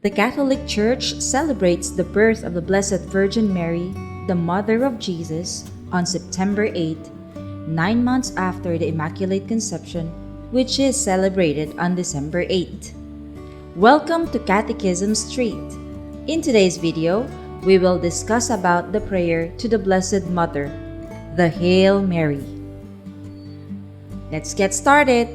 The Catholic Church celebrates the birth of the Blessed Virgin Mary, the Mother of Jesus, on September 8, 9 months after the Immaculate Conception, which is celebrated on December 8. Welcome to Catechism Street. In today's video, we will discuss about the prayer to the Blessed Mother, the Hail Mary. Let's get started.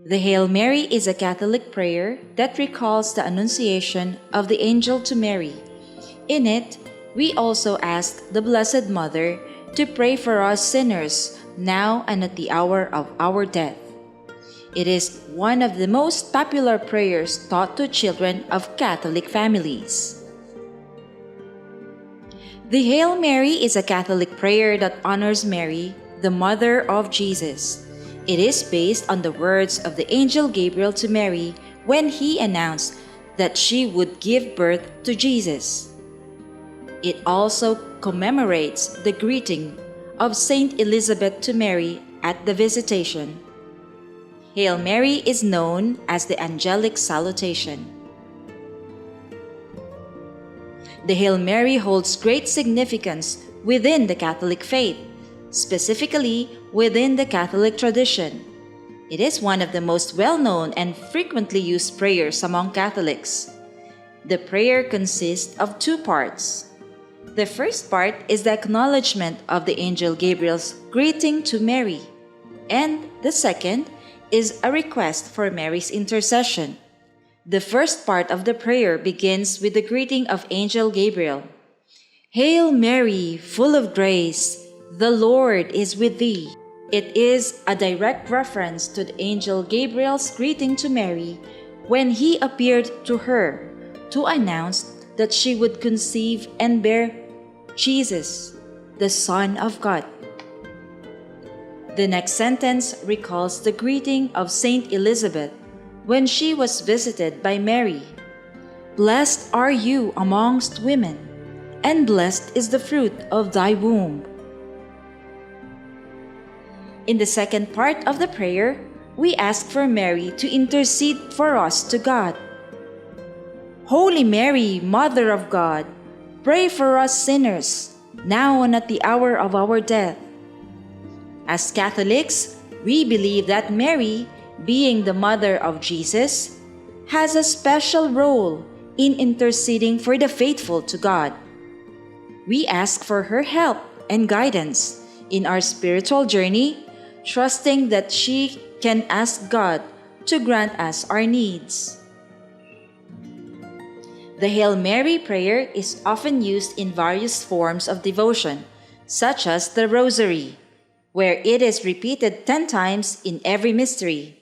The Hail Mary is a Catholic prayer that recalls the Annunciation of the angel to Mary. In it, we also ask the Blessed Mother to pray for us sinners now and at the hour of our death. It is one of the most popular prayers taught to children of Catholic families. The Hail Mary is a Catholic prayer that honors Mary, the Mother of Jesus. It is based on the words of the angel Gabriel to Mary when he announced that she would give birth to Jesus. It also commemorates the greeting of Saint Elizabeth to Mary at the Visitation. Hail Mary is known as the angelic salutation. The Hail Mary holds great significance within the Catholic faith, specifically within the Catholic tradition. It is one of the most well-known and frequently used prayers among Catholics. The prayer consists of two parts. The first part is the acknowledgement of the angel Gabriel's greeting to Mary, and the second is a request for Mary's intercession. The first part of the prayer begins with the greeting of angel Gabriel. Hail Mary, full of grace, the Lord is with thee. It is a direct reference to the angel Gabriel's greeting to Mary when he appeared to her to announce that she would conceive and bear Jesus, the Son of God. The next sentence recalls the greeting of Saint Elizabeth when she was visited by Mary. Blessed are you amongst women, and blessed is the fruit of thy womb. In the second part of the prayer, we ask for Mary to intercede for us to God. Holy Mary, Mother of God, pray for us sinners, now and at the hour of our death. As Catholics, we believe that Mary, being the Mother of Jesus, has a special role in interceding for the faithful to God. We ask for her help and guidance in our spiritual journey, trusting that she can ask God to grant us our needs. The Hail Mary prayer is often used in various forms of devotion, such as the Rosary, where it is repeated 10 times in every mystery,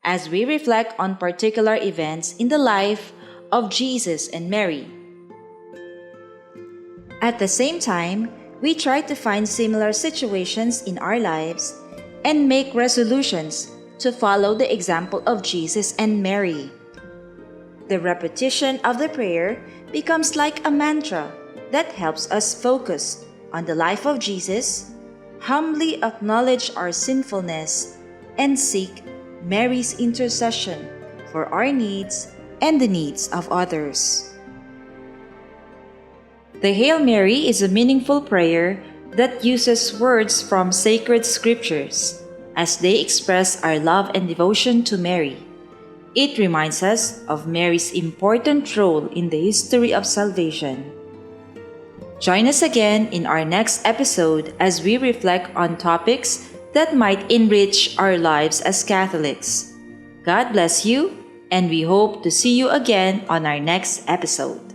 as we reflect on particular events in the life of Jesus and Mary. At the same time, we try to find similar situations in our lives and make resolutions to follow the example of Jesus and Mary. The repetition of the prayer becomes like a mantra that helps us focus on the life of Jesus, humbly acknowledge our sinfulness, and seek Mary's intercession for our needs and the needs of others. The Hail Mary is a meaningful prayer that uses words from sacred scriptures as they express our love and devotion to Mary. It reminds us of Mary's important role in the history of salvation. Join us again in our next episode as we reflect on topics that might enrich our lives as Catholics. God bless you, and we hope to see you again on our next episode.